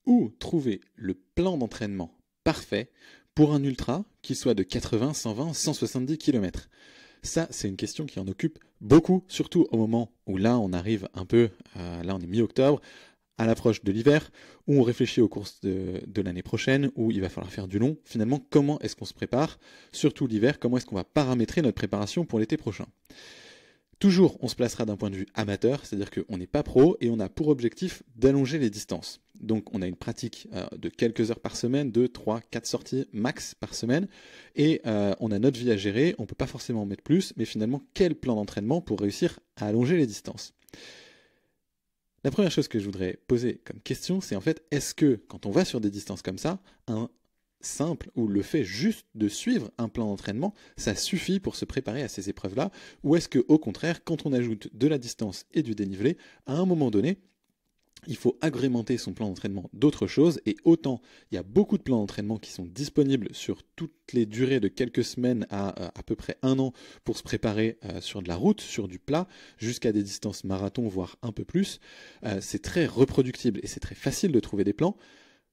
ou trouver le plan d'entraînement parfait pour un ultra qui soit de 80, 120, 170 km. Ça, c'est une question qui en occupe beaucoup, surtout au moment où là, on arrive un peu, là on est mi-octobre, à l'approche de l'hiver, où on réfléchit aux courses de l'année prochaine, où il va falloir faire du long. Finalement, comment est-ce qu'on se prépare, surtout l'hiver, comment est-ce qu'on va paramétrer notre préparation pour l'été prochain. Toujours, on se placera d'un point de vue amateur, c'est-à-dire qu'on n'est pas pro et on a pour objectif d'allonger les distances. Donc on a une pratique de quelques heures par semaine, 2, 3, 4 sorties max par semaine, et on a notre vie à gérer, on ne peut pas forcément en mettre plus, mais finalement, quel plan d'entraînement pour réussir à allonger les distances? La première chose que je voudrais poser comme question, c'est en fait, est-ce que quand on va sur des distances comme ça, un simple ou le fait juste de suivre un plan d'entraînement, ça suffit pour se préparer à ces épreuves-là? Ou est-ce que au contraire, quand on ajoute de la distance et du dénivelé, à un moment donné, il faut agrémenter son plan d'entraînement d'autres choses, et autant il y a beaucoup de plans d'entraînement qui sont disponibles sur toutes les durées de quelques semaines à peu près un an pour se préparer sur de la route, sur du plat, jusqu'à des distances marathon, voire un peu plus. C'est très reproductible et c'est très facile de trouver des plans.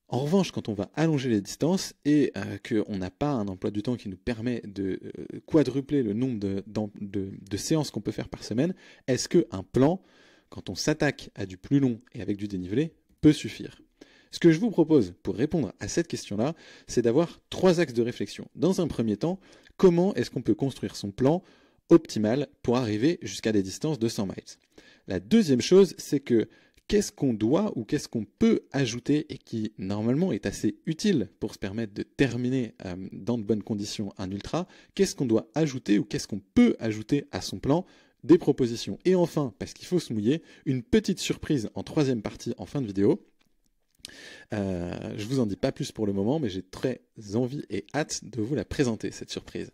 En revanche, quand on va allonger les distances et qu'on n'a pas un emploi du temps qui nous permet de quadrupler le nombre de séances qu'on peut faire par semaine, est-ce qu'un plan, quand on s'attaque à du plus long et avec du dénivelé, peut suffire? Ce que je vous propose pour répondre à cette question-là, c'est d'avoir 3 axes de réflexion. Dans un premier temps, comment est-ce qu'on peut construire son plan optimal pour arriver jusqu'à des distances de 100 miles? La deuxième chose, c'est que qu'est-ce qu'on doit ou qu'est-ce qu'on peut ajouter et qui normalement est assez utile pour se permettre de terminer dans de bonnes conditions un ultra? Qu'est-ce qu'on doit ajouter ou qu'est-ce qu'on peut ajouter à son plan? Des propositions. Et enfin, parce qu'il faut se mouiller, une petite surprise en troisième partie en fin de vidéo. Je vous en dis pas plus pour le moment, mais j'ai très envie et hâte de vous la présenter, cette surprise.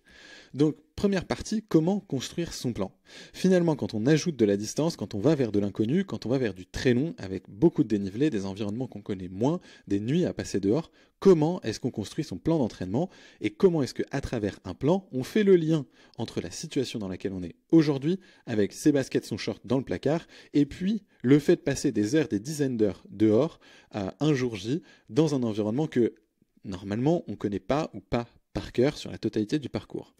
Donc, première partie, comment construire son plan? Finalement, quand on ajoute de la distance, quand on va vers de l'inconnu, quand on va vers du très long, avec beaucoup de dénivelé, des environnements qu'on connaît moins, des nuits à passer dehors, comment est-ce qu'on construit son plan d'entraînement et comment est-ce qu'à travers un plan, on fait le lien entre la situation dans laquelle on est aujourd'hui, avec ses baskets, son short dans le placard, et puis le fait de passer des heures, des dizaines d'heures dehors, un jour J, dans un environnement que normalement on ne connaît pas ou pas par cœur sur la totalité du parcours.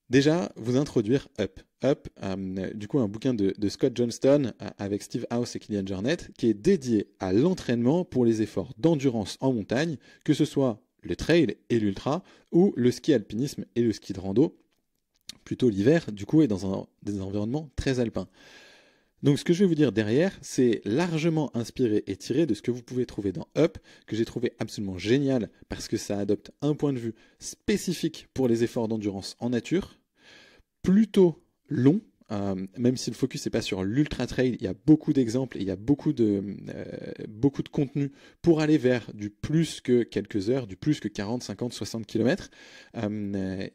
Déjà, vous introduire Up. Up, du coup, un bouquin de Scott Johnston avec Steve House et Kilian Jornet, qui est dédié à l'entraînement pour les efforts d'endurance en montagne, que ce soit le trail et l'ultra, ou le ski alpinisme et le ski de rando, plutôt l'hiver, du coup, et dans des environnements très alpins. Donc ce que je vais vous dire derrière, c'est largement inspiré et tiré de ce que vous pouvez trouver dans Up, que j'ai trouvé absolument génial parce que ça adopte un point de vue spécifique pour les efforts d'endurance en nature, plutôt long, même si le focus n'est pas sur l'ultra trail, il y a beaucoup d'exemples et il y a beaucoup de contenu pour aller vers du plus que quelques heures, du plus que 40, 50, 60 km.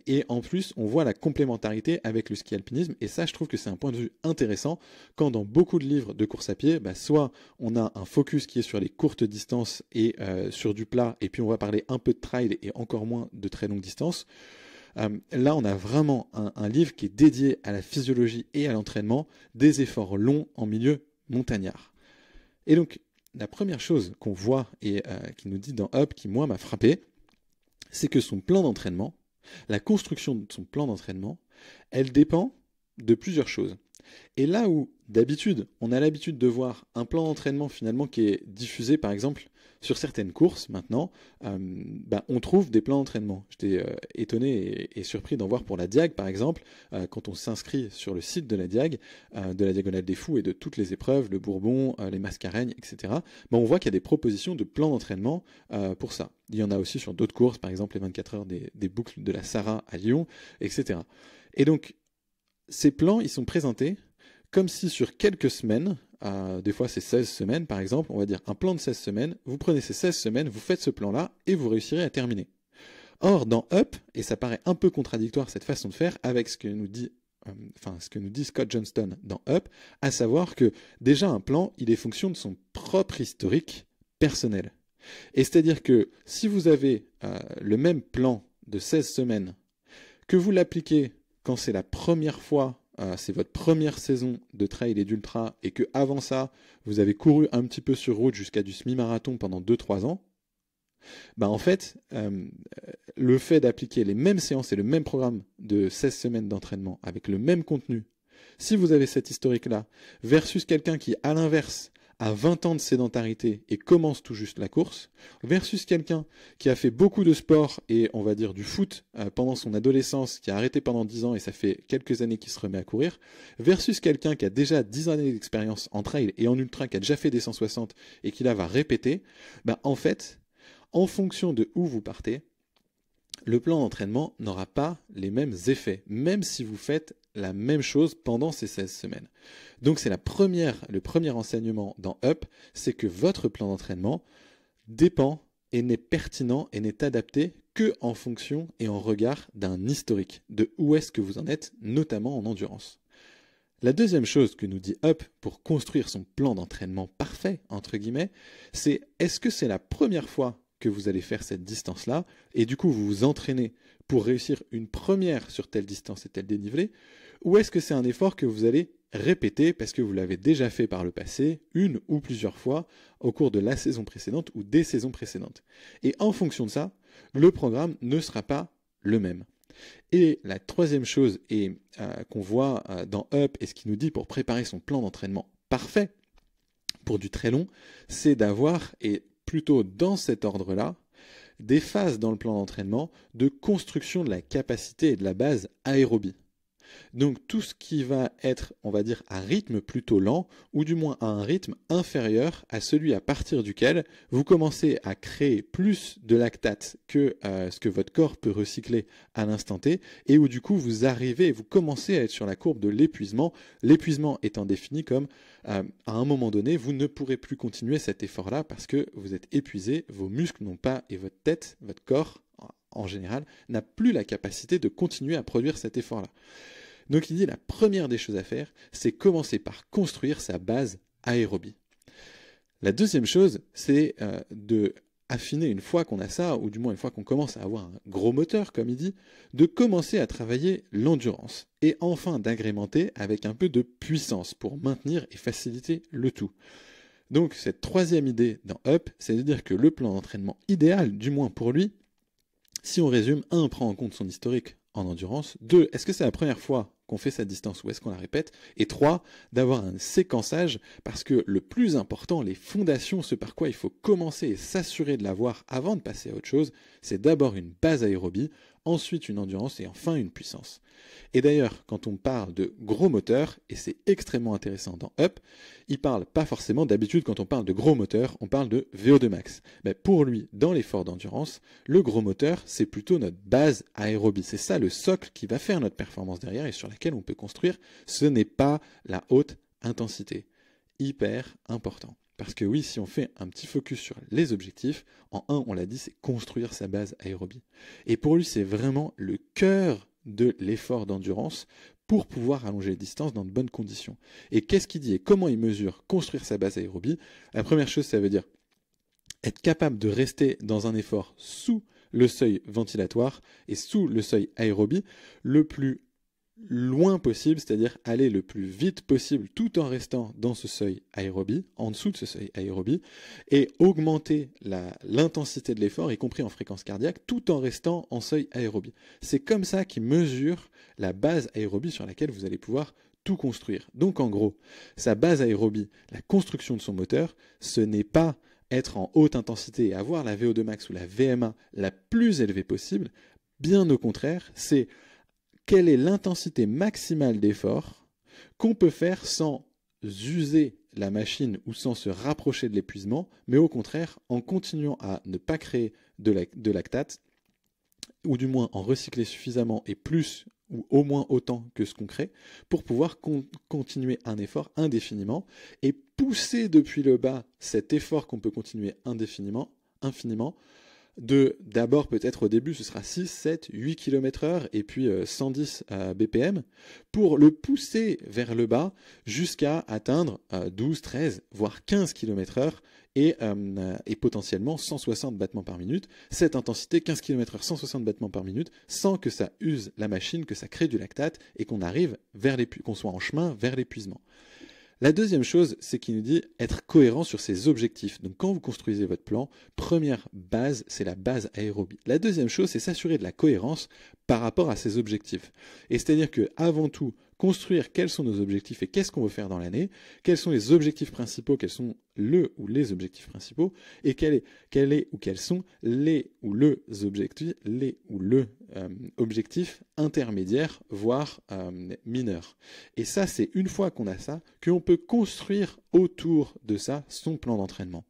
Et en plus, on voit la complémentarité avec le ski alpinisme, et ça, je trouve que c'est un point de vue intéressant, quand dans beaucoup de livres de course à pied, soit on a un focus qui est sur les courtes distances et sur du plat, et puis on va parler un peu de trail et encore moins de très longue distance. Là, on a vraiment un livre qui est dédié à la physiologie et à l'entraînement des efforts longs en milieu montagnard. Et donc, la première chose qu'on voit et qui nous dit dans Up, qui moi m'a frappé, c'est que son plan d'entraînement, la construction de son plan d'entraînement, elle dépend de plusieurs choses. Et là où, d'habitude, on a l'habitude de voir un plan d'entraînement finalement qui est diffusé, par exemple, sur certaines courses maintenant, on trouve des plans d'entraînement. J'étais étonné et surpris d'en voir pour la Diag, par exemple, quand on s'inscrit sur le site de la Diag, de la Diagonale des Fous et de toutes les épreuves, le Bourbon, les Mascareignes, etc., on voit qu'il y a des propositions de plans d'entraînement pour ça. Il y en a aussi sur d'autres courses, par exemple les 24 heures des boucles de la Sarah à Lyon, etc. Et donc, ces plans, ils sont présentés comme si sur quelques semaines, des fois c'est 16 semaines par exemple, on va dire un plan de 16 semaines, vous prenez ces 16 semaines, vous faites ce plan-là et vous réussirez à terminer. Or, dans Up, et ça paraît un peu contradictoire cette façon de faire avec ce que nous dit Scott Johnston dans Up, à savoir que déjà un plan, il est fonction de son propre historique personnel. Et c'est-à-dire que si vous avez le même plan de 16 semaines, que vous l'appliquez quand c'est la première fois c'est votre première saison de trail et d'ultra et que avant ça, vous avez couru un petit peu sur route jusqu'à du semi-marathon pendant 2-3 ans, bah en fait, le fait d'appliquer les mêmes séances et le même programme de 16 semaines d'entraînement avec le même contenu, si vous avez cet historique-là, versus quelqu'un qui, à l'inverse, a 20 ans de sédentarité et commence tout juste la course, versus quelqu'un qui a fait beaucoup de sport et on va dire du foot pendant son adolescence, qui a arrêté pendant 10 ans et ça fait quelques années qu'il se remet à courir, versus quelqu'un qui a déjà 10 années d'expérience en trail et en ultra, qui a déjà fait des 160 et qui là va répéter, bah en fait, en fonction de où vous partez, le plan d'entraînement n'aura pas les mêmes effets, même si vous faites la même chose pendant ces 16 semaines. Donc c'est le premier enseignement dans Up, c'est que votre plan d'entraînement dépend et n'est pertinent et n'est adapté que en fonction et en regard d'un historique, de où est-ce que vous en êtes, notamment en endurance. La deuxième chose que nous dit Up pour construire son plan d'entraînement parfait, entre guillemets, c'est est-ce que c'est la première fois que vous allez faire cette distance-là, et du coup vous vous entraînez pour réussir une première sur telle distance et tel dénivelé, ou est-ce que c'est un effort que vous allez répéter parce que vous l'avez déjà fait par le passé, une ou plusieurs fois, au cours de la saison précédente ou des saisons précédentes. Et en fonction de ça, le programme ne sera pas le même. Et la troisième chose qu'on voit dans Up et ce qu'il nous dit pour préparer son plan d'entraînement parfait pour du très long, c'est d'avoir, et plutôt dans cet ordre-là, des phases dans le plan d'entraînement de construction de la capacité et de la base aérobie. Donc tout ce qui va être, on va dire, à rythme plutôt lent, ou du moins à un rythme inférieur à celui à partir duquel vous commencez à créer plus de lactate que ce que votre corps peut recycler à l'instant T, et où du coup vous arrivez et vous commencez à être sur la courbe de l'épuisement, l'épuisement étant défini comme à un moment donné, vous ne pourrez plus continuer cet effort-là parce que vous êtes épuisé, vos muscles n'ont pas, et votre tête, votre corps en général, n'a plus la capacité de continuer à produire cet effort-là. Donc il dit la première des choses à faire, c'est commencer par construire sa base aérobie. La deuxième chose, c'est de affiner une fois qu'on a ça, ou du moins une fois qu'on commence à avoir un gros moteur, comme il dit, de commencer à travailler l'endurance. Et enfin d'agrémenter avec un peu de puissance pour maintenir et faciliter le tout. Donc cette troisième idée dans Up, c'est de dire que le plan d'entraînement idéal, du moins pour lui, si on résume, 1, prend en compte son historique en endurance, 2, est-ce que c'est la première fois qu'on fait cette distance ou est-ce qu'on la répète, et 3, d'avoir un séquençage, parce que le plus important, les fondations, ce par quoi il faut commencer et s'assurer de l'avoir avant de passer à autre chose, c'est d'abord une base aérobie, ensuite une endurance et enfin une puissance. Et d'ailleurs, quand on parle de gros moteurs, et c'est extrêmement intéressant dans Up, il parle pas forcément, d'habitude quand on parle de gros moteurs, on parle de VO2 max. Mais pour lui, dans l'effort d'endurance, le gros moteur, c'est plutôt notre base aérobie. C'est ça le socle qui va faire notre performance derrière et sur laquelle on peut construire. Ce n'est pas la haute intensité. Hyper important. Parce que oui, si on fait un petit focus sur les objectifs, en 1, on l'a dit, c'est construire sa base aérobie. Et pour lui, c'est vraiment le cœur de l'effort d'endurance pour pouvoir allonger les distances dans de bonnes conditions. Et qu'est-ce qu'il dit et comment il mesure construire sa base aérobie? La première chose, ça veut dire être capable de rester dans un effort sous le seuil ventilatoire et sous le seuil aérobie le plus loin possible, c'est-à-dire aller le plus vite possible tout en restant dans ce seuil aérobie, en dessous de ce seuil aérobie, et augmenter l'intensité de l'effort, y compris en fréquence cardiaque, tout en restant en seuil aérobie. C'est comme ça qu'il mesure la base aérobie sur laquelle vous allez pouvoir tout construire. Donc en gros, sa base aérobie, la construction de son moteur, ce n'est pas être en haute intensité et avoir la VO2 max ou la VMA la plus élevée possible, bien au contraire, c'est quelle est l'intensité maximale d'effort qu'on peut faire sans user la machine ou sans se rapprocher de l'épuisement, mais au contraire en continuant à ne pas créer de lactate, ou du moins en recycler suffisamment et plus ou au moins autant que ce qu'on crée, pour pouvoir continuer un effort indéfiniment et pousser depuis le bas cet effort qu'on peut continuer infiniment, d'abord peut-être au début ce sera 6, 7, 8 km/h et puis 110 BPM pour le pousser vers le bas jusqu'à atteindre 12, 13 voire 15 km/h et potentiellement 160 battements par minute. Cette intensité, 15 km/h, 160 battements par minute, sans que ça use la machine, que ça crée du lactate et qu'on soit en chemin vers l'épuisement. La deuxième chose, c'est qu'il nous dit être cohérent sur ses objectifs. Donc quand vous construisez votre plan, première base, c'est la base aérobie. La deuxième chose, c'est s'assurer de la cohérence par rapport à ses objectifs. Et c'est-à-dire que avant tout, construire quels sont nos objectifs et qu'est-ce qu'on veut faire dans l'année, quels sont les objectifs principaux, quels sont le ou les objectifs principaux, et quels sont les ou le objectif intermédiaire, voire mineur. Et ça, c'est une fois qu'on a ça, qu'on peut construire autour de ça son plan d'entraînement.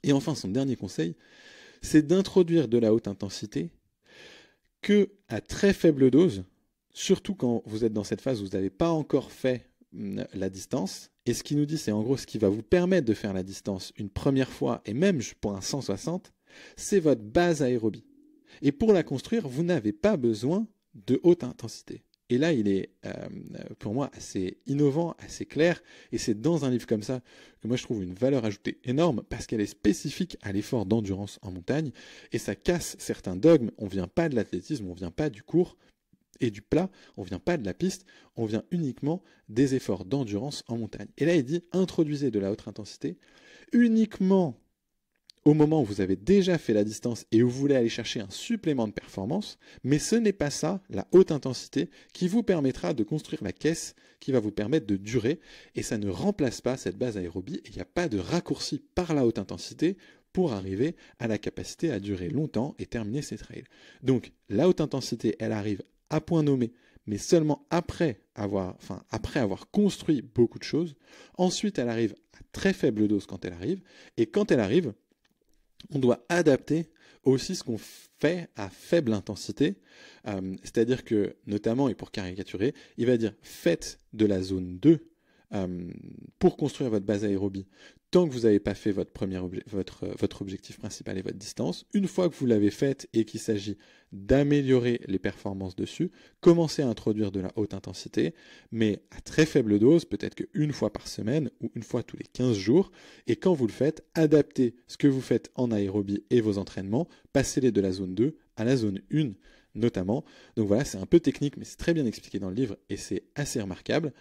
Et enfin, son dernier conseil, c'est d'introduire de la haute intensité que à très faible dose, surtout quand vous êtes dans cette phase où vous n'avez pas encore fait la distance. Et ce qu'il nous dit, c'est en gros ce qui va vous permettre de faire la distance une première fois, et même pour un 160, c'est votre base aérobie. Et pour la construire, vous n'avez pas besoin de haute intensité. Et là, il est pour moi assez innovant, assez clair, et c'est dans un livre comme ça que moi je trouve une valeur ajoutée énorme, parce qu'elle est spécifique à l'effort d'endurance en montagne, et ça casse certains dogmes. On ne vient pas de l'athlétisme, on ne vient pas du court et du plat, on ne vient pas de la piste, on vient uniquement des efforts d'endurance en montagne. Et là, il dit, introduisez de la haute intensité uniquement au moment où vous avez déjà fait la distance et où vous voulez aller chercher un supplément de performance, mais ce n'est pas ça, la haute intensité, qui vous permettra de construire la caisse qui va vous permettre de durer, et ça ne remplace pas cette base aérobie, et il n'y a pas de raccourci par la haute intensité pour arriver à la capacité à durer longtemps et terminer ses trails. Donc la haute intensité, elle arrive à point nommé, mais seulement après avoir construit beaucoup de choses. Ensuite, elle arrive à très faible dose quand elle arrive, et quand elle arrive, on doit adapter aussi ce qu'on fait à faible intensité, c'est-à-dire que, notamment, et pour caricaturer, il va dire faites de la zone 2 pour construire votre base aérobie. Tant que vous n'avez pas fait votre objectif principal et votre distance, une fois que vous l'avez faite et qu'il s'agit d'améliorer les performances dessus, commencez à introduire de la haute intensité, mais à très faible dose, peut-être qu'une fois par semaine ou une fois tous les 15 jours. Et quand vous le faites, adaptez ce que vous faites en aérobie et vos entraînements, passez-les de la zone 2 à la zone 1 notamment. Donc voilà, c'est un peu technique, mais c'est très bien expliqué dans le livre et c'est assez remarquable.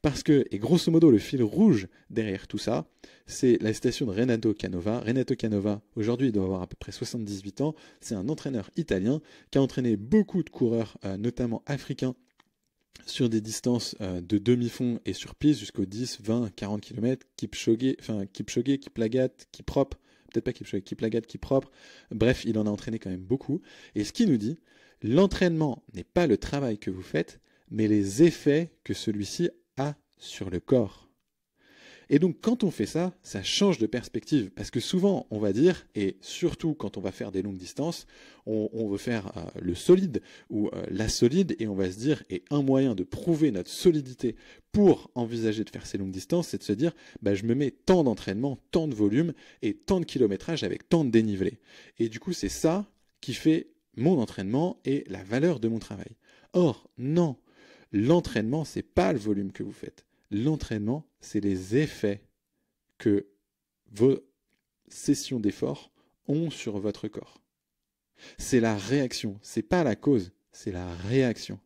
Parce que, et grosso modo, le fil rouge derrière tout ça, c'est la citation de Renato Canova. Renato Canova, aujourd'hui, il doit avoir à peu près 78 ans. C'est un entraîneur italien qui a entraîné beaucoup de coureurs, notamment africains, sur des distances de demi-fond et sur piste jusqu'aux 10, 20, 40 km. Kipchoge, Kiplagat, Kiprop, peut-être pas Kipchoge, Kiplagat, Kiprop. Bref, il en a entraîné quand même beaucoup. Et ce qu'il nous dit, l'entraînement n'est pas le travail que vous faites, mais les effets que celui-ci a sur le corps. Et donc quand on fait ça, ça change de perspective, parce que souvent on va dire, et surtout quand on va faire des longues distances, on veut faire le solide ou la solide, et on va se dire, et un moyen de prouver notre solidité pour envisager de faire ces longues distances, c'est de se dire, je me mets tant d'entraînement, tant de volume, et tant de kilométrage avec tant de dénivelé. Et du coup c'est ça qui fait mon entraînement et la valeur de mon travail. Or, non, l'entraînement, c'est pas le volume que vous faites. L'entraînement, c'est les effets que vos sessions d'effort ont sur votre corps. C'est la réaction, c'est pas la cause, c'est la réaction.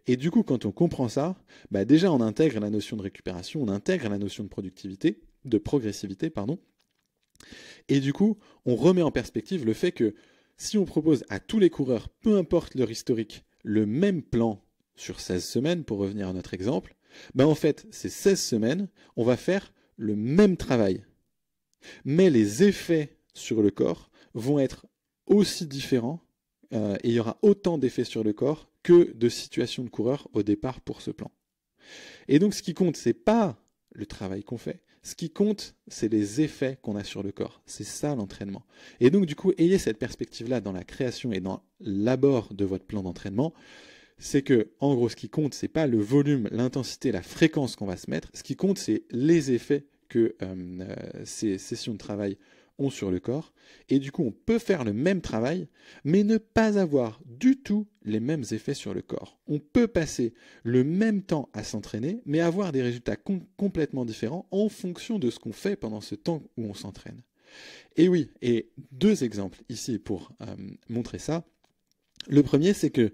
Et du coup, quand on comprend ça, déjà on intègre la notion de récupération, on intègre la notion de progressivité, pardon. Et du coup, on remet en perspective le fait que si on propose à tous les coureurs, peu importe leur historique, le même plan sur 16 semaines, pour revenir à notre exemple, en fait, ces 16 semaines, on va faire le même travail. Mais les effets sur le corps vont être aussi différents, et il y aura autant d'effets sur le corps que de situations de coureurs au départ pour ce plan. Et donc, ce qui compte, c'est pas le travail qu'on fait. Ce qui compte, c'est les effets qu'on a sur le corps. C'est ça l'entraînement. Et donc, du coup, ayez cette perspective-là dans la création et dans l'abord de votre plan d'entraînement. C'est que, en gros, ce qui compte, c'est pas le volume, l'intensité, la fréquence qu'on va se mettre. Ce qui compte, c'est les effets que ces sessions de travail ont sur le corps. Et du coup, on peut faire le même travail, mais ne pas avoir du tout les mêmes effets sur le corps. On peut passer le même temps à s'entraîner, mais avoir des résultats complètement différents en fonction de ce qu'on fait pendant ce temps où on s'entraîne. Et oui, et 2 exemples ici pour montrer ça. Le premier, c'est que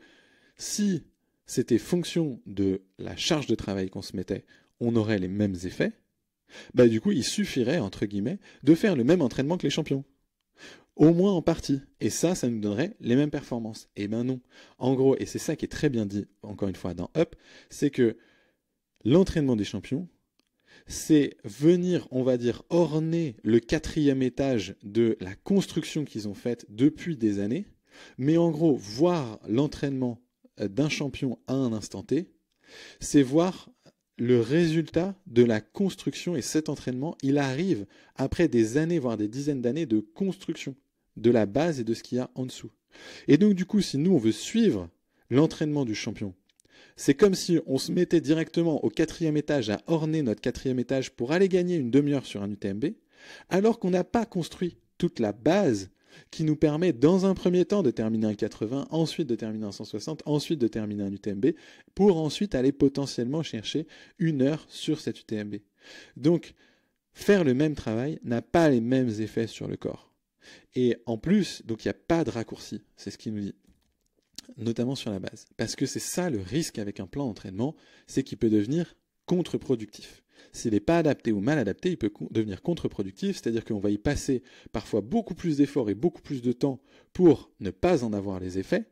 si c'était fonction de la charge de travail qu'on se mettait, on aurait les mêmes effets. Bah du coup, il suffirait, entre guillemets, de faire le même entraînement que les champions. Au moins en partie. Et ça nous donnerait les mêmes performances. Eh ben non. En gros, et c'est ça qui est très bien dit, encore une fois, dans Up, c'est que l'entraînement des champions, c'est venir, on va dire, orner le 4e étage de la construction qu'ils ont faite depuis des années, mais en gros, voir l'entraînement d'un champion à un instant T, c'est voir le résultat de la construction, et cet entraînement, il arrive après des années, voire des dizaines d'années de construction de la base et de ce qu'il y a en dessous. Et donc du coup, si nous, on veut suivre l'entraînement du champion, c'est comme si on se mettait directement au 4e étage à orner notre 4e étage pour aller gagner une demi-heure sur un UTMB, alors qu'on n'a pas construit toute la base qui nous permet dans un premier temps de terminer un 80, ensuite de terminer un 160, ensuite de terminer un UTMB, pour ensuite aller potentiellement chercher une heure sur cet UTMB. Donc, faire le même travail n'a pas les mêmes effets sur le corps. Et en plus, donc il n'y a pas de raccourci, c'est ce qu'il nous dit, notamment sur la base. Parce que c'est ça le risque avec un plan d'entraînement, c'est qu'il peut devenir contre-productif. S'il n'est pas adapté ou mal adapté, il peut devenir contre-productif, c'est-à-dire qu'on va y passer parfois beaucoup plus d'efforts et beaucoup plus de temps pour ne pas en avoir les effets,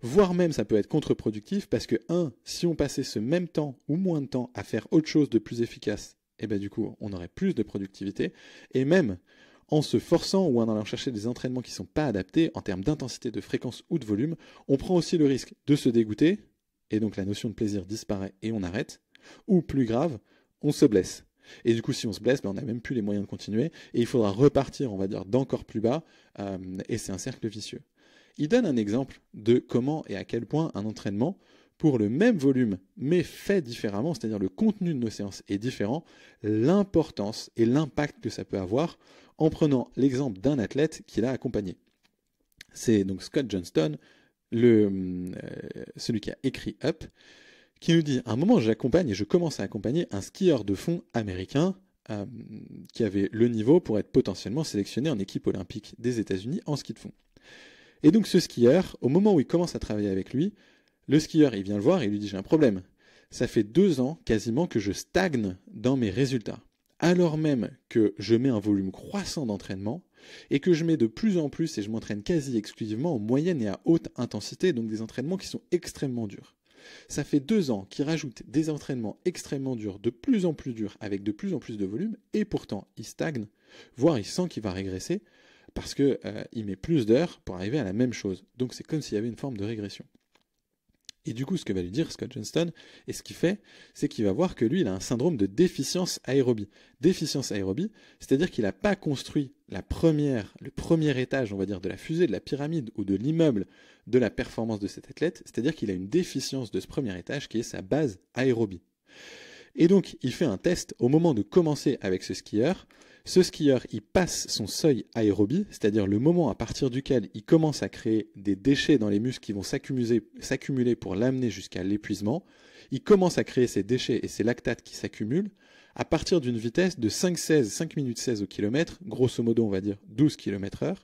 voire même ça peut être contre-productif parce que, si on passait ce même temps ou moins de temps à faire autre chose de plus efficace, et ben du coup on aurait plus de productivité, et même en se forçant ou en allant chercher des entraînements qui ne sont pas adaptés en termes d'intensité, de fréquence ou de volume, on prend aussi le risque de se dégoûter, et donc la notion de plaisir disparaît et on arrête, ou plus grave, on se blesse. Et du coup, si on se blesse, on n'a même plus les moyens de continuer, et il faudra repartir, on va dire, d'encore plus bas, et c'est un cercle vicieux. Il donne un exemple de comment et à quel point un entraînement, pour le même volume, mais fait différemment, c'est-à-dire le contenu de nos séances est différent, l'importance et l'impact que ça peut avoir, en prenant l'exemple d'un athlète qu'il a accompagné. C'est donc Scott Johnston, celui qui a écrit Up, qui nous dit, à un moment, j'accompagne et je commence à accompagner un skieur de fond américain qui avait le niveau pour être potentiellement sélectionné en équipe olympique des États-Unis en ski de fond. Et donc ce skieur, au moment où il commence à travailler avec lui, le skieur, il vient le voir et il lui dit, j'ai un problème. Ça fait 2 ans quasiment que je stagne dans mes résultats. Alors même que je mets un volume croissant d'entraînement et que je mets de plus en plus et je m'entraîne quasi exclusivement en moyenne et à haute intensité, donc des entraînements qui sont extrêmement durs. Ça fait 2 ans qu'il rajoute des entraînements extrêmement durs, de plus en plus durs, avec de plus en plus de volume, et pourtant il stagne, voire il sent qu'il va régresser, parce qu'il met plus d'heures pour arriver à la même chose. Donc c'est comme s'il y avait une forme de régression. Et du coup, ce que va lui dire Scott Johnston, et ce qu'il fait, c'est qu'il va voir que lui, il a un syndrome de déficience aérobie. Déficience aérobie, c'est-à-dire qu'il n'a pas construit le premier étage, on va dire, de la fusée, de la pyramide ou de l'immeuble de la performance de cet athlète, c'est-à-dire qu'il a une déficience de ce premier étage qui est sa base aérobie. Et donc, il fait un test au moment de commencer avec ce skieur. Ce skieur, il passe son seuil aérobie, c'est-à-dire le moment à partir duquel il commence à créer des déchets dans les muscles qui vont s'accumuler pour l'amener jusqu'à l'épuisement. Il commence à créer ces déchets et ces lactates qui s'accumulent à partir d'une vitesse de 5 minutes 16 au kilomètre, grosso modo on va dire 12 km/h,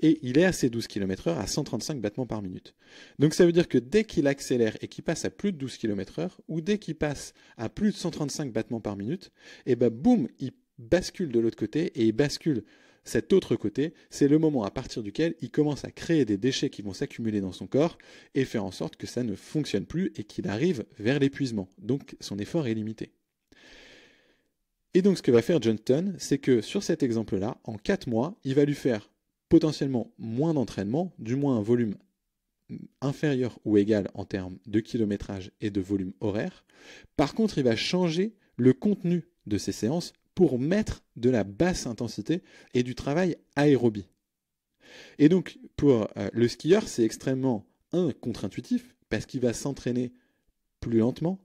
et il est à ces 12 km/h à 135 battements par minute. Donc ça veut dire que dès qu'il accélère et qu'il passe à plus de 12 km/h, ou dès qu'il passe à plus de 135 battements par minute, et ben boum, il bascule de l'autre côté, et il bascule cet autre côté, c'est le moment à partir duquel il commence à créer des déchets qui vont s'accumuler dans son corps et faire en sorte que ça ne fonctionne plus et qu'il arrive vers l'épuisement. Donc son effort est limité. Et donc ce que va faire Johnston, c'est que sur cet exemple-là, en 4 mois, il va lui faire potentiellement moins d'entraînement, du moins un volume inférieur ou égal en termes de kilométrage et de volume horaire. Par contre, il va changer le contenu de ses séances pour mettre de la basse intensité et du travail aérobie. Et donc, pour le skieur, c'est extrêmement, contre-intuitif, parce qu'il va s'entraîner plus lentement,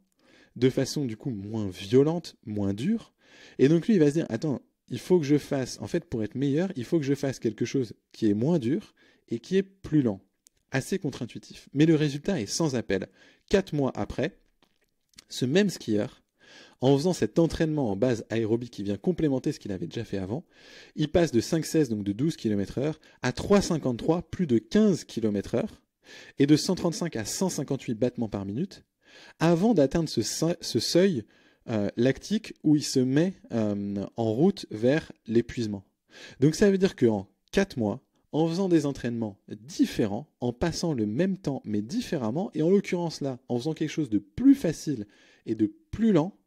de façon du coup moins violente, moins dure. Et donc lui, il va se dire, attends, il faut que je fasse, en fait, pour être meilleur, il faut que je fasse quelque chose qui est moins dur et qui est plus lent. Assez contre-intuitif. Mais le résultat est sans appel. 4 mois après, ce même skieur, en faisant cet entraînement en base aérobie qui vient complémenter ce qu'il avait déjà fait avant, il passe de 5,16, donc de 12 km/h, à 3,53, plus de 15 km/h, et de 135 à 158 battements par minute, avant d'atteindre ce seuil lactique où il se met en route vers l'épuisement. Donc ça veut dire qu'en 4 mois, en faisant des entraînements différents, en passant le même temps mais différemment, et en l'occurrence là, en faisant quelque chose de plus facile et de plus lent,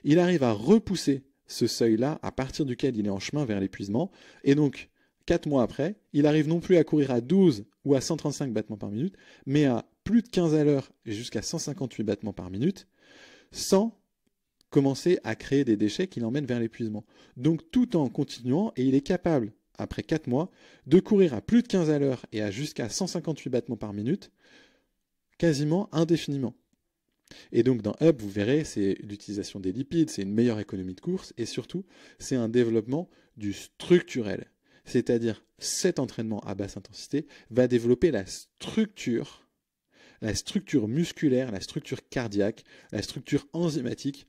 il arrive à repousser ce seuil-là à partir duquel il est en chemin vers l'épuisement, et donc 4 mois après, il arrive non plus à courir à 12 ou à 135 battements par minute, mais à plus de 15 à l'heure et jusqu'à 158 battements par minute, sans commencer à créer des déchets qui l'emmènent vers l'épuisement. Donc tout en continuant, et il est capable, après 4 mois, de courir à plus de 15 à l'heure et à jusqu'à 158 battements par minute, quasiment indéfiniment. Et donc dans Up, vous verrez, c'est l'utilisation des lipides, c'est une meilleure économie de course, et surtout, c'est un développement du structurel. C'est-à-dire, cet entraînement à basse intensité va développer la structure musculaire, la structure cardiaque, la structure enzymatique,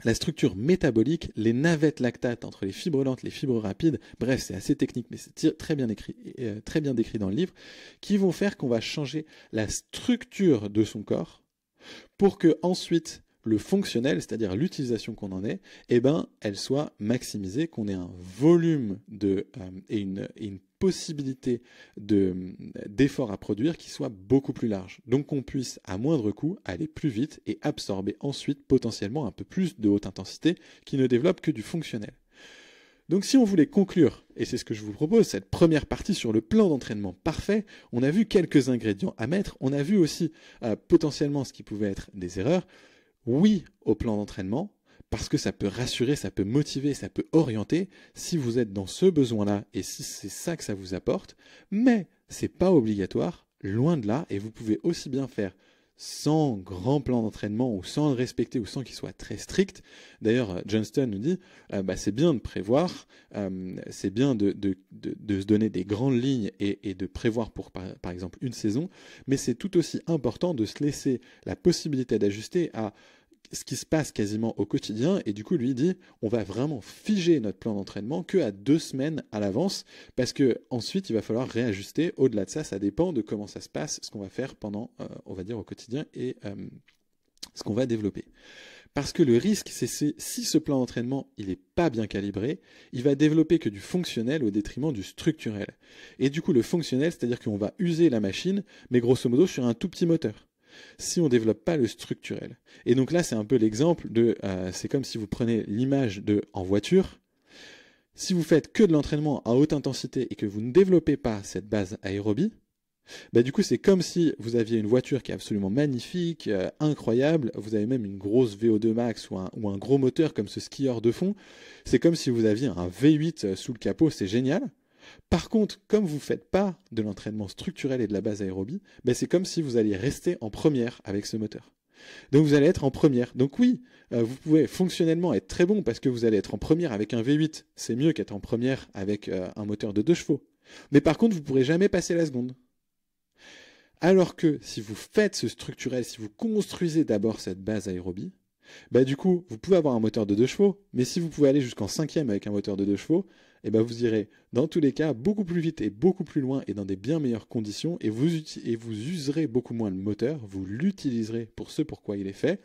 la structure métabolique, les navettes lactates entre les fibres lentes et les fibres rapides, bref, c'est assez technique, mais c'est très bien décrit dans le livre, qui vont faire qu'on va changer la structure de son corps pour que ensuite le fonctionnel, c'est-à-dire l'utilisation qu'on en ait, elle soit maximisée, qu'on ait un volume et une possibilité d'effort à produire qui soit beaucoup plus large. Donc qu'on puisse, à moindre coût, aller plus vite et absorber ensuite potentiellement un peu plus de haute intensité qui ne développe que du fonctionnel. Donc si on voulait conclure, et c'est ce que je vous propose, cette première partie sur le plan d'entraînement parfait, on a vu quelques ingrédients à mettre, on a vu aussi potentiellement ce qui pouvait être des erreurs. Oui au plan d'entraînement, parce que ça peut rassurer, ça peut motiver, ça peut orienter si vous êtes dans ce besoin-là et si c'est ça que ça vous apporte, mais c'est pas obligatoire, loin de là, et vous pouvez aussi bien faire sans grand plan d'entraînement ou sans le respecter ou sans qu'il soit très strict. D'ailleurs, Johnston nous dit c'est bien de prévoir, c'est bien de se donner des grandes lignes et de prévoir pour par exemple une saison, mais c'est tout aussi important de se laisser la possibilité d'ajuster à ce qui se passe quasiment au quotidien, et du coup lui dit on va vraiment figer notre plan d'entraînement que à 2 semaines à l'avance, parce que ensuite il va falloir réajuster. Au-delà de ça, ça dépend de comment ça se passe, ce qu'on va faire pendant, on va dire, au quotidien, et ce qu'on va développer. Parce que le risque, c'est si ce plan d'entraînement il n'est pas bien calibré, il va développer que du fonctionnel au détriment du structurel. Et du coup le fonctionnel, c'est-à-dire qu'on va user la machine, mais grosso modo sur un tout petit moteur, si on ne développe pas le structurel. Et donc là, c'est un peu l'exemple de... c'est comme si vous prenez l'image en voiture. Si vous faites que de l'entraînement à haute intensité et que vous ne développez pas cette base aérobie, du coup, c'est comme si vous aviez une voiture qui est absolument magnifique, incroyable, vous avez même une grosse VO2 max ou un gros moteur comme ce skieur de fond. C'est comme si vous aviez un V8 sous le capot, c'est génial. Par contre, comme vous ne faites pas de l'entraînement structurel et de la base aérobie, c'est comme si vous alliez rester en première avec ce moteur. Donc vous allez être en première. Donc oui, vous pouvez fonctionnellement être très bon parce que vous allez être en première avec un V8. C'est mieux qu'être en première avec un moteur de 2 chevaux. Mais par contre, vous ne pourrez jamais passer la seconde. Alors que si vous faites ce structurel, si vous construisez d'abord cette base aérobie, du coup, vous pouvez avoir un moteur de 2 chevaux, mais si vous pouvez aller jusqu'en 5e avec un moteur de 2 chevaux, vous irez dans tous les cas beaucoup plus vite et beaucoup plus loin et dans des bien meilleures conditions, et vous userez beaucoup moins le moteur, vous l'utiliserez pour ce pourquoi il est fait,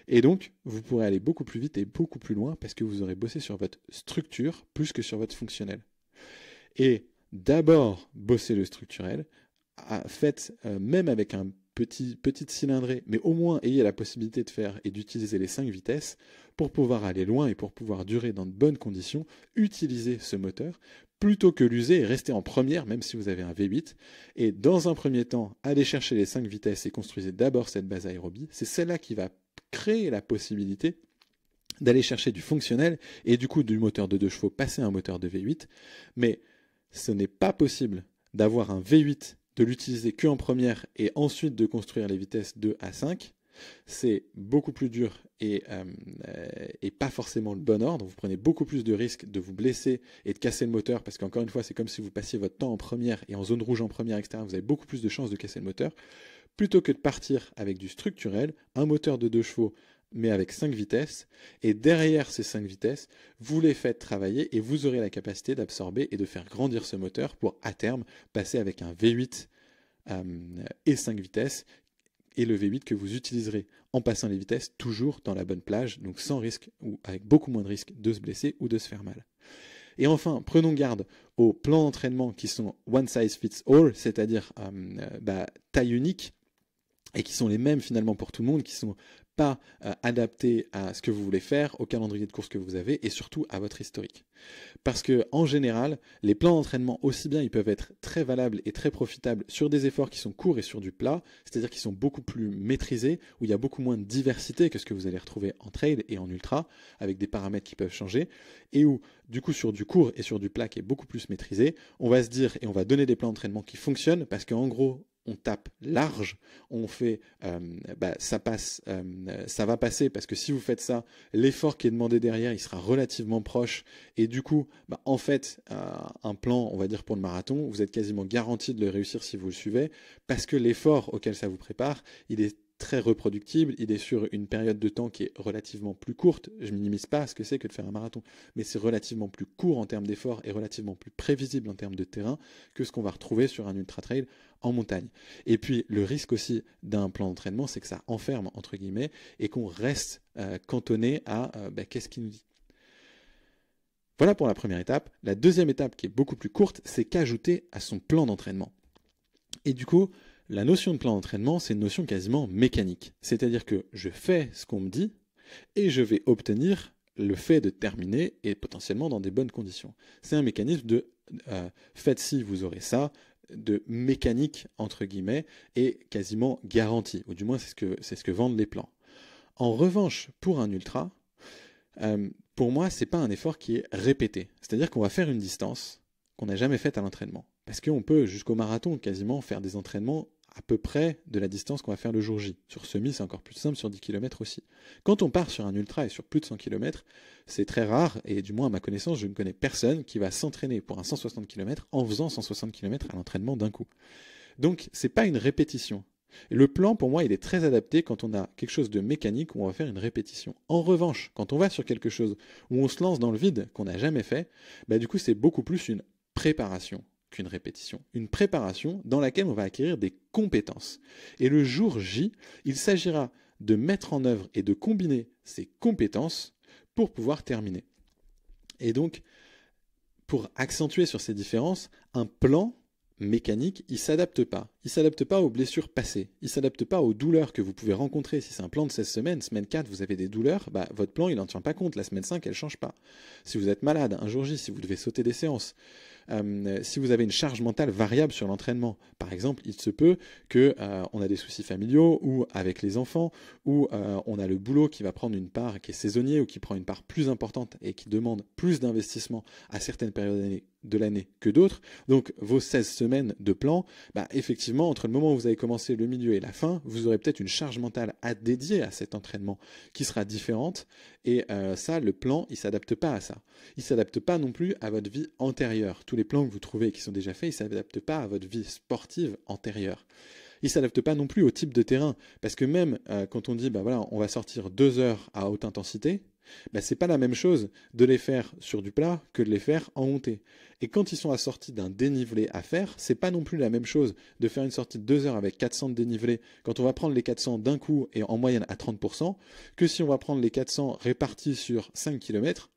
et donc vous pourrez aller beaucoup plus vite et beaucoup plus loin parce que vous aurez bossé sur votre structure plus que sur votre fonctionnel. Et d'abord bosser le structurel, faites même avec un petite cylindrée, mais au moins ayez la possibilité de faire et d'utiliser les 5 vitesses pour pouvoir aller loin et pour pouvoir durer dans de bonnes conditions. Utilisez ce moteur plutôt que l'user et rester en première même si vous avez un V8. Et dans un premier temps, allez chercher les 5 vitesses et construisez d'abord cette base aérobie. C'est celle-là qui va créer la possibilité d'aller chercher du fonctionnel et du coup du moteur de 2 chevaux passer à un moteur de V8. Mais ce n'est pas possible d'avoir un V8, de l'utiliser qu'en première et ensuite de construire les vitesses 2 à 5, c'est beaucoup plus dur et pas forcément le bon ordre. Vous prenez beaucoup plus de risques de vous blesser et de casser le moteur parce qu'encore une fois, c'est comme si vous passiez votre temps en première et en zone rouge en première, etc. Vous avez beaucoup plus de chances de casser le moteur plutôt que de partir avec du structurel, un moteur de 2 chevaux mais avec 5 vitesses, et derrière ces 5 vitesses, vous les faites travailler et vous aurez la capacité d'absorber et de faire grandir ce moteur pour, à terme, passer avec un V8 et 5 vitesses, et le V8 que vous utiliserez en passant les vitesses toujours dans la bonne plage, donc sans risque ou avec beaucoup moins de risque de se blesser ou de se faire mal. Et enfin, prenons garde aux plans d'entraînement qui sont one size fits all, c'est-à-dire taille unique, et qui sont les mêmes finalement pour tout le monde, qui sont pas adaptés à ce que vous voulez faire, au calendrier de course que vous avez, et surtout à votre historique. Parce que en général, les plans d'entraînement, aussi bien ils peuvent être très valables et très profitables sur des efforts qui sont courts et sur du plat, c'est-à-dire qui sont beaucoup plus maîtrisés, où il y a beaucoup moins de diversité que ce que vous allez retrouver en trail et en ultra, avec des paramètres qui peuvent changer, et où du coup sur du court et sur du plat qui est beaucoup plus maîtrisé, on va se dire et on va donner des plans d'entraînement qui fonctionnent, parce qu'en gros, on tape large, on fait, ça passe, ça va passer parce que si vous faites ça, l'effort qui est demandé derrière, il sera relativement proche et du coup, en fait, un plan, on va dire pour le marathon, vous êtes quasiment garanti de le réussir si vous le suivez parce que l'effort auquel ça vous prépare, il est très reproductible, il est sur une période de temps qui est relativement plus courte. Je minimise pas ce que c'est que de faire un marathon, mais c'est relativement plus court en termes d'effort et relativement plus prévisible en termes de terrain que ce qu'on va retrouver sur un ultra trail en montagne. Et puis le risque aussi d'un plan d'entraînement, c'est que ça enferme entre guillemets et qu'on reste cantonné à qu'est-ce qu'il nous dit. Voilà pour la première étape. La deuxième étape qui est beaucoup plus courte, c'est qu'ajouter à son plan d'entraînement. Et du coup, la notion de plan d'entraînement, c'est une notion quasiment mécanique. C'est-à-dire que je fais ce qu'on me dit et je vais obtenir le fait de terminer et potentiellement dans des bonnes conditions. C'est un mécanisme de faites ci, vous aurez ça, de mécanique entre guillemets et quasiment garanti, ou du moins c'est ce que vendent les plans. En revanche, pour un ultra, pour moi, c'est pas un effort qui est répété. C'est-à-dire qu'on va faire une distance qu'on n'a jamais faite à l'entraînement. Parce qu'on peut, jusqu'au marathon, quasiment faire des entraînements à peu près de la distance qu'on va faire le jour J. Sur semi, c'est encore plus simple, sur 10 km aussi. Quand on part sur un ultra et sur plus de 100 km, c'est très rare, et du moins à ma connaissance, je ne connais personne qui va s'entraîner pour un 160 km en faisant 160 km à l'entraînement d'un coup. Donc, c'est pas une répétition. Et le plan, pour moi, il est très adapté quand on a quelque chose de mécanique où on va faire une répétition. En revanche, quand on va sur quelque chose où on se lance dans le vide, qu'on n'a jamais fait, du coup, c'est beaucoup plus une préparation qu'une répétition. Une préparation dans laquelle on va acquérir des compétences. Et le jour J, il s'agira de mettre en œuvre et de combiner ces compétences pour pouvoir terminer. Et donc, pour accentuer sur ces différences, un plan mécanique, il ne s'adapte pas. Il ne s'adapte pas aux blessures passées. Il ne s'adapte pas aux douleurs que vous pouvez rencontrer. Si c'est un plan de 16 semaines, semaine 4, vous avez des douleurs, votre plan, il n'en tient pas compte. La semaine 5, elle ne change pas. Si vous êtes malade, un jour J, si vous devez sauter des séances, si vous avez une charge mentale variable sur l'entraînement, par exemple, il se peut qu'on a des soucis familiaux ou avec les enfants, ou on a le boulot qui va prendre une part qui est saisonnier ou qui prend une part plus importante et qui demande plus d'investissement à certaines périodes de l'année que d'autres. Donc vos 16 semaines de plan, effectivement, entre le moment où vous avez commencé le milieu et la fin, vous aurez peut-être une charge mentale à dédier à cet entraînement qui sera différente. Et ça, le plan, il ne s'adapte pas à ça. Il ne s'adapte pas non plus à votre vie antérieure. Tous les plans que vous trouvez qui sont déjà faits, ils ne s'adaptent pas à votre vie sportive antérieure. Il ne s'adapte pas non plus au type de terrain. Parce que même quand on dit, on va sortir 2 heures à haute intensité, c'est pas la même chose de les faire sur du plat que de les faire en montée. Et quand ils sont assortis d'un dénivelé à faire, c'est pas non plus la même chose de faire une sortie de 2 heures avec 400 de dénivelé quand on va prendre les 400 d'un coup et en moyenne à 30%, que si on va prendre les 400 répartis sur 5 km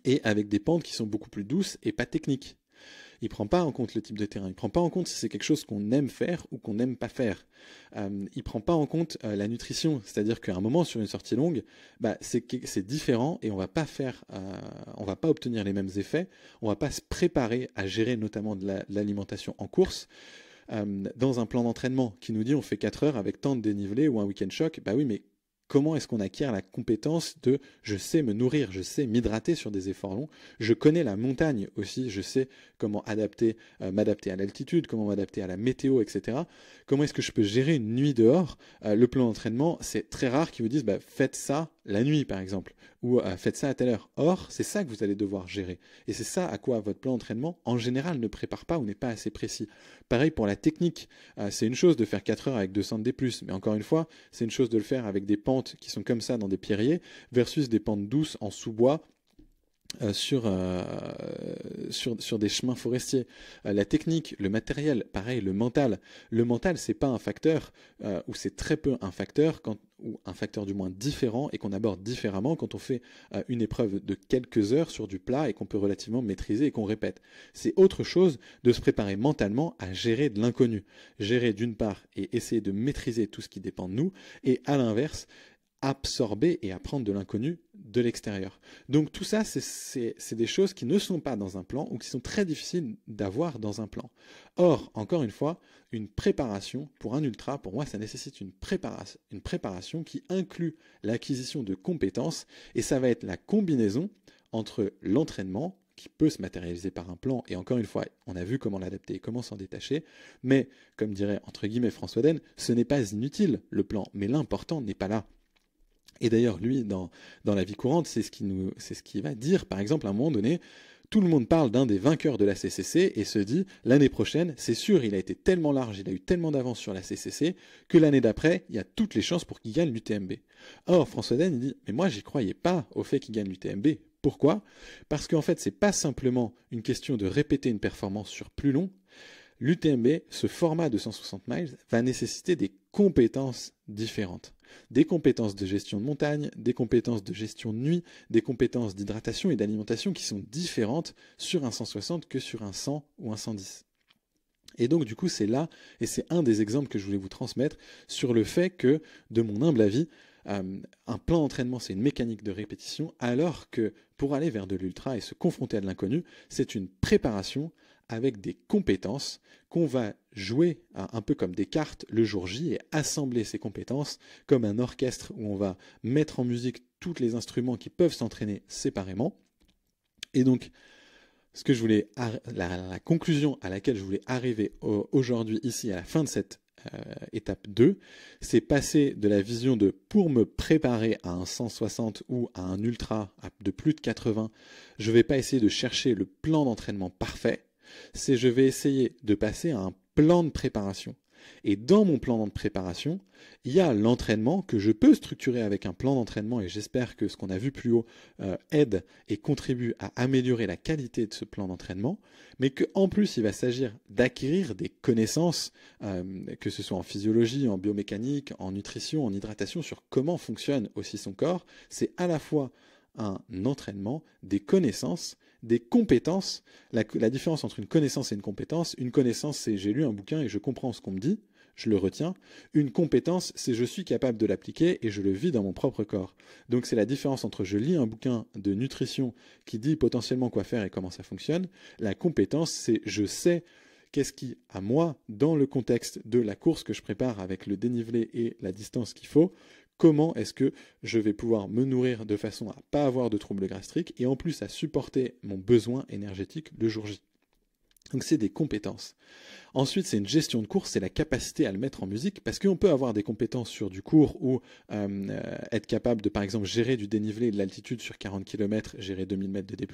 et avec des pentes qui sont beaucoup plus douces et pas techniques. Il ne prend pas en compte le type de terrain, il ne prend pas en compte si c'est quelque chose qu'on aime faire ou qu'on n'aime pas faire. Il ne prend pas en compte la nutrition, c'est-à-dire qu'à un moment sur une sortie longue, c'est différent et on va pas obtenir les mêmes effets, on ne va pas se préparer à gérer notamment de l'alimentation en course. Dans un plan d'entraînement qui nous dit on fait 4 heures avec tant de dénivelé ou un week-end choc, oui mais comment est-ce qu'on acquiert la compétence de je sais me nourrir, je sais m'hydrater sur des efforts longs, je connais la montagne aussi, je sais comment m'adapter à l'altitude, comment m'adapter à la météo, etc. Comment est-ce que je peux gérer une nuit dehors? Le plan d'entraînement, c'est très rare qu'ils vous disent faites ça la nuit par exemple, ou faites ça à telle heure. Or, c'est ça que vous allez devoir gérer. Et c'est ça à quoi votre plan d'entraînement, en général, ne prépare pas ou n'est pas assez précis. Pareil pour la technique. C'est une chose de faire 4 heures avec 200 D+, mais encore une fois, c'est une chose de le faire avec des pentes qui sont comme ça dans des pierriers versus des pentes douces en sous-bois sur des chemins forestiers. La technique, le matériel, pareil, le mental. Le mental, c'est pas un facteur, ou c'est très peu un facteur, ou un facteur du moins différent, et qu'on aborde différemment quand on fait une épreuve de quelques heures sur du plat et qu'on peut relativement maîtriser et qu'on répète. C'est autre chose de se préparer mentalement à gérer de l'inconnu. Gérer d'une part et essayer de maîtriser tout ce qui dépend de nous, et à l'inverse, absorber et apprendre de l'inconnu de l'extérieur. Donc tout ça, c'est des choses qui ne sont pas dans un plan ou qui sont très difficiles d'avoir dans un plan. Or, encore une fois, une préparation pour un ultra, pour moi, ça nécessite une préparation qui inclut l'acquisition de compétences, et ça va être la combinaison entre l'entraînement, qui peut se matérialiser par un plan, et encore une fois, on a vu comment l'adapter et comment s'en détacher, mais, comme dirait entre guillemets François Den, ce n'est pas inutile le plan, mais l'important n'est pas là. Et d'ailleurs, lui, dans la vie courante, c'est ce qu'il va dire. Par exemple, à un moment donné, tout le monde parle d'un des vainqueurs de la CCC et se dit, l'année prochaine, c'est sûr, il a été tellement large, il a eu tellement d'avance sur la CCC, que l'année d'après, il y a toutes les chances pour qu'il gagne l'UTMB. Or, François Den, il dit, mais moi, j'y croyais pas au fait qu'il gagne l'UTMB. Pourquoi? Parce qu'en fait, c'est pas simplement une question de répéter une performance sur plus long. L'UTMB, ce format de 160 miles, va nécessiter des compétences différentes. Des compétences de gestion de montagne, des compétences de gestion de nuit, des compétences d'hydratation et d'alimentation qui sont différentes sur un 160 que sur un 100 ou un 110. Et donc du coup c'est là, et c'est un des exemples que je voulais vous transmettre, sur le fait que, de mon humble avis, un plan d'entraînement c'est une mécanique de répétition, alors que pour aller vers de l'ultra et se confronter à de l'inconnu, c'est une préparation avec des compétences qu'on va jouer un peu comme des cartes le jour J et assembler ces compétences comme un orchestre où on va mettre en musique tous les instruments qui peuvent s'entraîner séparément. Et donc, la conclusion à laquelle je voulais arriver aujourd'hui ici à la fin de cette étape 2, c'est passer de la vision de pour me préparer à un 160 ou à un ultra de plus de 80, je ne vais pas essayer de chercher le plan d'entraînement parfait, c'est je vais essayer de passer à un plan de préparation. Et dans mon plan de préparation, il y a l'entraînement que je peux structurer avec un plan d'entraînement, et j'espère que ce qu'on a vu plus haut aide et contribue à améliorer la qualité de ce plan d'entraînement, mais qu'en plus il va s'agir d'acquérir des connaissances, que ce soit en physiologie, en biomécanique, en nutrition, en hydratation, sur comment fonctionne aussi son corps. C'est à la fois un entraînement, des connaissances, des compétences. La différence entre une connaissance et une connaissance, c'est j'ai lu un bouquin et je comprends ce qu'on me dit, je le retiens. Une compétence, c'est je suis capable de l'appliquer et je le vis dans mon propre corps. Donc c'est la différence entre je lis un bouquin de nutrition qui dit potentiellement quoi faire et comment ça fonctionne. La compétence, c'est je sais qu'est-ce qui, à moi, dans le contexte de la course que je prépare avec le dénivelé et la distance qu'il faut, comment est-ce que je vais pouvoir me nourrir de façon à ne pas avoir de troubles gastriques et en plus à supporter mon besoin énergétique le jour J. Donc c'est des compétences. Ensuite, c'est une gestion de course, c'est la capacité à le mettre en musique, parce qu'on peut avoir des compétences sur du court ou être capable de, par exemple, gérer du dénivelé et de l'altitude sur 40 km, gérer 2000 mètres de D+,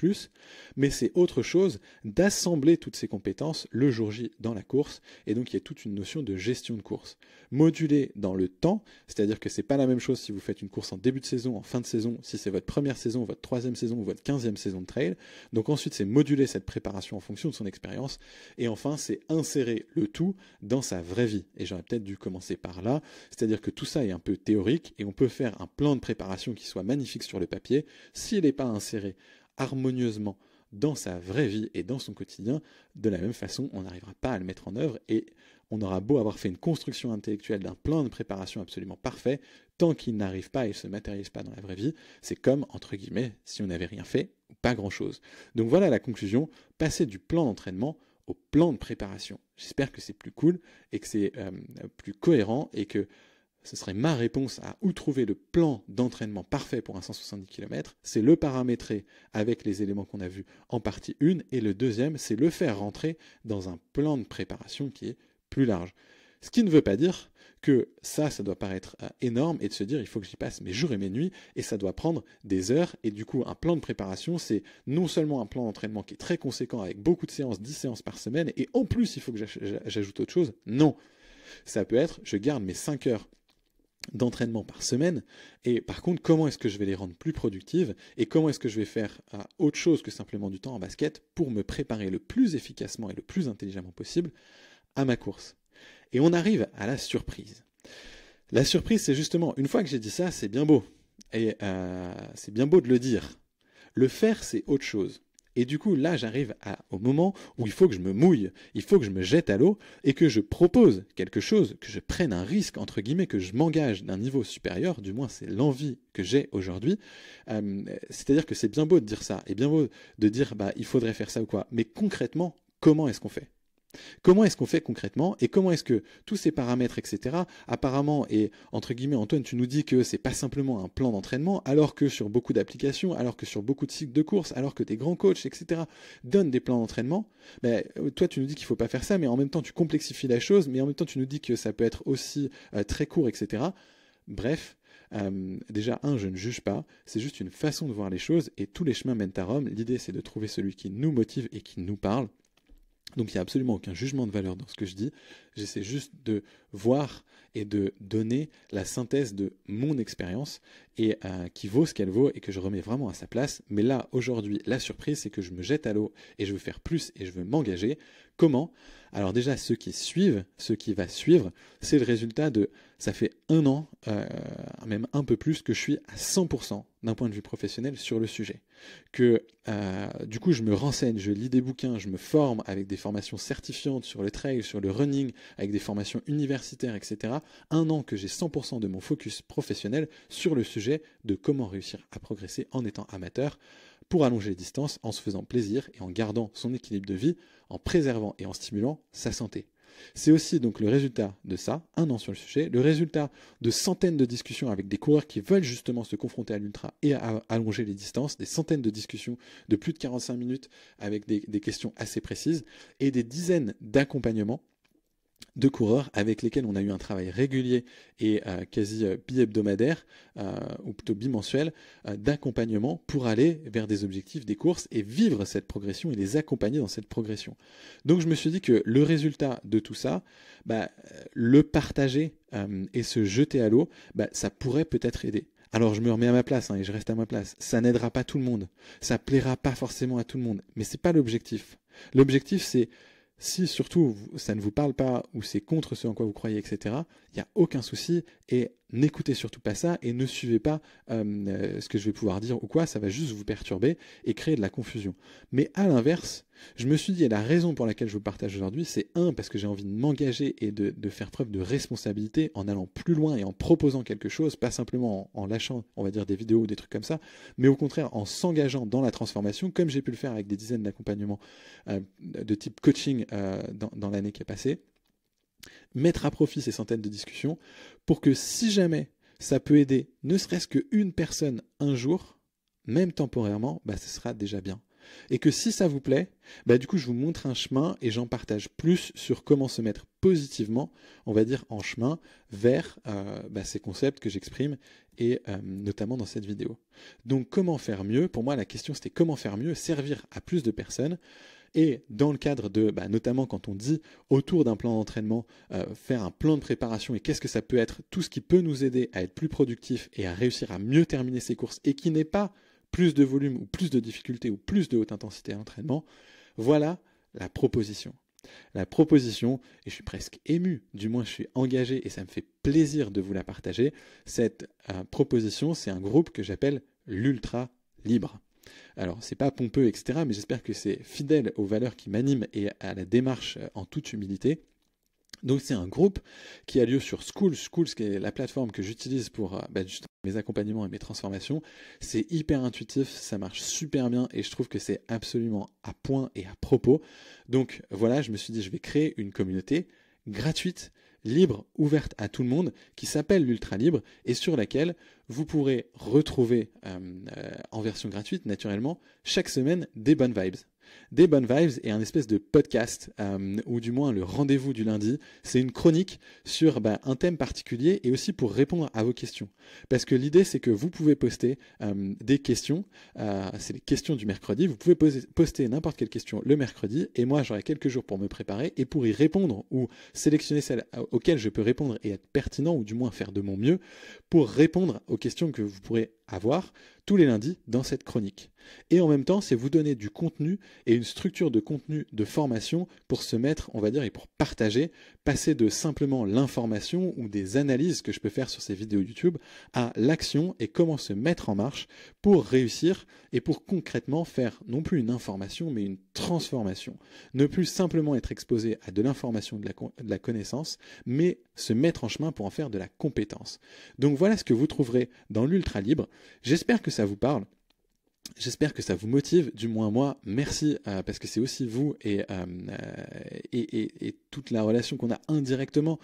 mais c'est autre chose d'assembler toutes ces compétences le jour J dans la course, et donc il y a toute une notion de gestion de course. Modulée dans le temps, c'est-à-dire que c'est pas la même chose si vous faites une course en début de saison, en fin de saison, si c'est votre première saison, votre troisième saison ou votre 15e saison de trail. Donc ensuite, c'est moduler cette préparation en fonction de son expérience, et enfin, c'est insérer le tout dans sa vraie vie. Et j'aurais peut-être dû commencer par là, c'est-à-dire que tout ça est un peu théorique et on peut faire un plan de préparation qui soit magnifique sur le papier. S'il n'est pas inséré harmonieusement dans sa vraie vie et dans son quotidien, de la même façon, on n'arrivera pas à le mettre en œuvre et on aura beau avoir fait une construction intellectuelle d'un plan de préparation absolument parfait, tant qu'il n'arrive pas et ne se matérialise pas dans la vraie vie, c'est comme, entre guillemets, si on n'avait rien fait, ou pas grand-chose. Donc voilà la conclusion, passer du plan d'entraînement au plan de préparation. J'espère que c'est plus cool et que c'est plus cohérent et que ce serait ma réponse à où trouver le plan d'entraînement parfait pour un 170 km. C'est le paramétrer avec les éléments qu'on a vus en partie 1 et le deuxième, c'est le faire rentrer dans un plan de préparation qui est plus large. Ce qui ne veut pas dire que ça doit paraître énorme et de se dire il faut que j'y passe mes jours et mes nuits et ça doit prendre des heures. Et du coup, un plan de préparation, c'est non seulement un plan d'entraînement qui est très conséquent avec beaucoup de séances, 10 séances par semaine, et en plus, il faut que j'ajoute autre chose. Non, ça peut être je garde mes 5 heures d'entraînement par semaine, et par contre comment est-ce que je vais les rendre plus productives et comment est-ce que je vais faire autre chose que simplement du temps en basket pour me préparer le plus efficacement et le plus intelligemment possible à ma course. Et on arrive à la surprise. La surprise, c'est justement, une fois que j'ai dit ça, c'est bien beau, et c'est bien beau de le dire. Le faire, c'est autre chose. Et du coup, là, j'arrive au moment où il faut que je me mouille, il faut que je me jette à l'eau et que je propose quelque chose, que je prenne un risque, entre guillemets, que je m'engage d'un niveau supérieur, du moins c'est l'envie que j'ai aujourd'hui. C'est-à-dire que c'est bien beau de dire ça, et bien beau de dire, il faudrait faire ça ou quoi. Mais concrètement, comment est-ce qu'on fait ? Comment est-ce qu'on fait concrètement et comment est-ce que tous ces paramètres, etc., apparemment, et entre guillemets, Antoine, tu nous dis que c'est pas simplement un plan d'entraînement, alors que sur beaucoup d'applications, alors que sur beaucoup de cycles de course, alors que tes grands coachs, etc., donnent des plans d'entraînement, toi, tu nous dis qu'il faut pas faire ça, mais en même temps, tu complexifies la chose, mais en même temps, tu nous dis que ça peut être aussi très court, etc. Bref, déjà, je ne juge pas, c'est juste une façon de voir les choses, et tous les chemins mènent à Rome. L'idée, c'est de trouver celui qui nous motive et qui nous parle. Donc il n'y a absolument aucun jugement de valeur dans ce que je dis, j'essaie juste de voir et de donner la synthèse de mon expérience et qui vaut ce qu'elle vaut et que je remets vraiment à sa place. Mais là, aujourd'hui, la surprise, c'est que je me jette à l'eau et je veux faire plus et je veux m'engager. Comment ? Alors déjà, ceux qui va suivre, c'est le résultat de, ça fait 1 an, même un peu plus, que je suis à 100% d'un point de vue professionnel sur le sujet. Que du coup, je me renseigne, je lis des bouquins, je me forme avec des formations certifiantes sur le trail, sur le running, avec des formations universitaires, etc. 1 an que j'ai 100% de mon focus professionnel sur le sujet de comment réussir à progresser en étant amateur pour allonger les distances en se faisant plaisir et en gardant son équilibre de vie, en préservant et en stimulant sa santé. C'est aussi donc le résultat de ça, 1 an sur le sujet, le résultat de centaines de discussions avec des coureurs qui veulent justement se confronter à l'ultra et à allonger les distances, des centaines de discussions de plus de 45 minutes avec des questions assez précises et des dizaines d'accompagnements de coureurs avec lesquels on a eu un travail régulier et quasi bi-hebdomadaire ou plutôt bimensuel d'accompagnement pour aller vers des objectifs des courses et vivre cette progression et les accompagner dans cette progression. Donc je me suis dit que le résultat de tout ça, le partager et se jeter à l'eau, ça pourrait peut-être aider. Alors je me remets à ma place et je reste à ma place. Ça n'aidera pas tout le monde, ça plaira pas forcément à tout le monde, mais c'est pas l'objectif. L'objectif c'est si surtout ça ne vous parle pas ou c'est contre ce en quoi vous croyez, etc., il n'y a aucun souci et n'écoutez surtout pas ça et ne suivez pas ce que je vais pouvoir dire ou quoi, ça va juste vous perturber et créer de la confusion. Mais à l'inverse, je me suis dit, et la raison pour laquelle je vous partage aujourd'hui, c'est parce que j'ai envie de m'engager et de faire preuve de responsabilité en allant plus loin et en proposant quelque chose, pas simplement en lâchant, on va dire, des vidéos ou des trucs comme ça, mais au contraire en s'engageant dans la transformation, comme j'ai pu le faire avec des dizaines d'accompagnements de type coaching dans l'année qui est passée, mettre à profit ces centaines de discussions pour que si jamais ça peut aider ne serait-ce qu'une personne un jour, même temporairement, ce sera déjà bien. Et que si ça vous plaît, du coup je vous montre un chemin et j'en partage plus sur comment se mettre positivement, on va dire en chemin, vers ces concepts que j'exprime et notamment dans cette vidéo. Donc comment faire mieux ? Pour moi la question c'était comment faire mieux, servir à plus de personnes. Et dans le cadre de, notamment quand on dit autour d'un plan d'entraînement, faire un plan de préparation et qu'est-ce que ça peut être, tout ce qui peut nous aider à être plus productif et à réussir à mieux terminer ses courses et qui n'est pas plus de volume ou plus de difficulté ou plus de haute intensité à l'entraînement, voilà la proposition. La proposition, et je suis presque ému, du moins je suis engagé et ça me fait plaisir de vous la partager, cette proposition, c'est un groupe que j'appelle l'Ultra Libre. Alors, c'est pas pompeux, etc., mais j'espère que c'est fidèle aux valeurs qui m'animent et à la démarche en toute humilité. Donc, c'est un groupe qui a lieu sur Schools, qui est la plateforme que j'utilise pour justement mes accompagnements et mes transformations. C'est hyper intuitif, ça marche super bien et je trouve que c'est absolument à point et à propos. Donc, voilà, je me suis dit, je vais créer une communauté gratuite, libre, ouverte à tout le monde, qui s'appelle l'Ultra Libre et sur laquelle vous pourrez retrouver en version gratuite, naturellement, chaque semaine des bonnes vibes. Des bonnes vibes est un espèce de podcast, ou du moins le rendez-vous du lundi. C'est une chronique sur un thème particulier et aussi pour répondre à vos questions. Parce que l'idée, c'est que vous pouvez poster des questions, c'est les questions du mercredi, vous pouvez poster n'importe quelle question le mercredi et moi j'aurai quelques jours pour me préparer et pour y répondre ou sélectionner celles auxquelles je peux répondre et être pertinent ou du moins faire de mon mieux pour répondre aux questions que vous pourrez avoir tous les lundis dans cette chronique. Et en même temps, c'est vous donner du contenu et une structure de contenu de formation pour se mettre, on va dire, et pour partager, passer de simplement l'information ou des analyses que je peux faire sur ces vidéos YouTube à l'action et comment se mettre en marche pour réussir et pour concrètement faire non plus une information mais une transformation. Ne plus simplement être exposé à de l'information, de la connaissance, mais se mettre en chemin pour en faire de la compétence. Donc voilà ce que vous trouverez dans l'Ultra Libre. J'espère que ça vous parle. J'espère que ça vous motive, du moins moi, merci, parce que c'est aussi vous et toute la relation qu'on a indirectement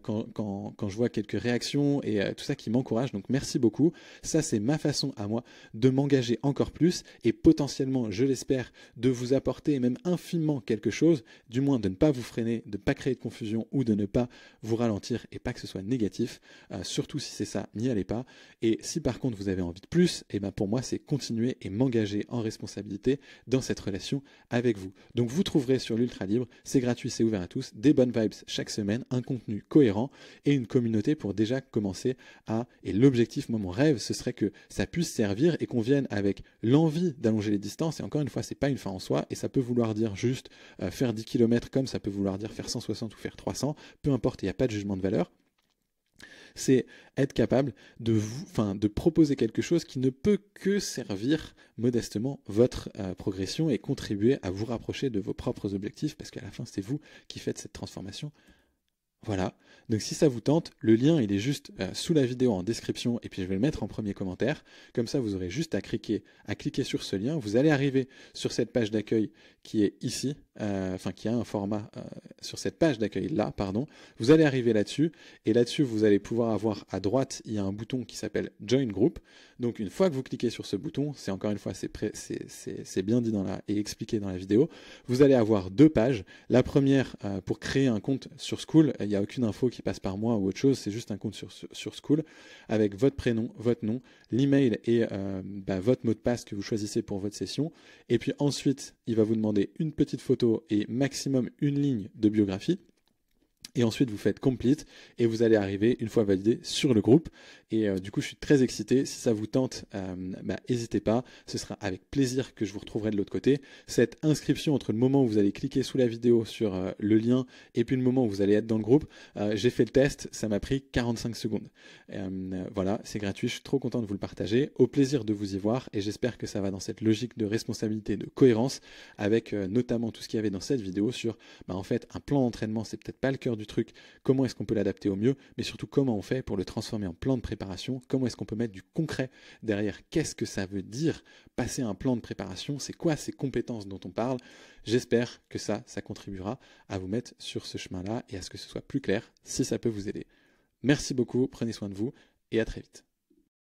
quand je vois quelques réactions et tout ça qui m'encourage, donc merci beaucoup. Ça c'est ma façon à moi de m'engager encore plus et potentiellement, je l'espère, de vous apporter même infiniment quelque chose, du moins de ne pas vous freiner, de ne pas créer de confusion ou de ne pas vous ralentir et pas que ce soit négatif, surtout si c'est ça, n'y allez pas. Et si par contre vous avez envie de plus, et pour moi c'est continuer et m'engager en responsabilité dans cette relation avec vous. Donc vous trouverez sur l'Ultra Libre, c'est gratuit, c'est ouvert à tous, des bonnes vibes chaque semaine, un contenu cohérent et une communauté pour déjà commencer et l'objectif, moi mon rêve, ce serait que ça puisse servir et qu'on vienne avec l'envie d'allonger les distances. Et encore une fois, c'est pas une fin en soi et ça peut vouloir dire juste faire 10 km comme ça peut vouloir dire faire 160 ou faire 300, peu importe, il n'y a pas de jugement de valeur. C'est être capable de proposer quelque chose qui ne peut que servir modestement votre progression et contribuer à vous rapprocher de vos propres objectifs parce qu'à la fin, c'est vous qui faites cette transformation. Voilà, donc si ça vous tente, le lien il est juste sous la vidéo en description et puis je vais le mettre en premier commentaire. Comme ça, vous aurez juste à cliquer sur ce lien. Vous allez arriver sur cette page d'accueil qui est ici, qui a un format sur cette page d'accueil là, pardon. Vous allez arriver là-dessus et là-dessus, vous allez pouvoir avoir à droite, il y a un bouton qui s'appelle Join Group. Donc une fois que vous cliquez sur ce bouton, c'est encore une fois, c'est bien dit et expliqué dans la vidéo, vous allez avoir deux pages. La première, pour créer un compte sur Skool, il n'y a aucune info qui passe par moi ou autre chose, c'est juste un compte sur Skool avec votre prénom, votre nom, l'email et votre mot de passe que vous choisissez pour votre session. Et puis ensuite, il va vous demander une petite photo et maximum une ligne de biographie. Et ensuite, vous faites complete et vous allez arriver, une fois validé, sur le groupe. Et du coup, je suis très excité. Si ça vous tente, n'hésitez pas. Ce sera avec plaisir que je vous retrouverai de l'autre côté. Cette inscription entre le moment où vous allez cliquer sous la vidéo sur le lien et puis le moment où vous allez être dans le groupe, j'ai fait le test. Ça m'a pris 45 secondes. Voilà, c'est gratuit. Je suis trop content de vous le partager. Au plaisir de vous y voir. Et j'espère que ça va dans cette logique de responsabilité, de cohérence avec notamment tout ce qu'il y avait dans cette vidéo sur, en fait, un plan d'entraînement, c'est peut-être pas le cœur du truc, comment est-ce qu'on peut l'adapter au mieux, mais surtout comment on fait pour le transformer en plan de préparation, comment est-ce qu'on peut mettre du concret derrière, qu'est-ce que ça veut dire passer un plan de préparation, c'est quoi ces compétences dont on parle. J'espère que ça contribuera à vous mettre sur ce chemin-là et à ce que ce soit plus clair si ça peut vous aider. Merci beaucoup, prenez soin de vous et à très vite.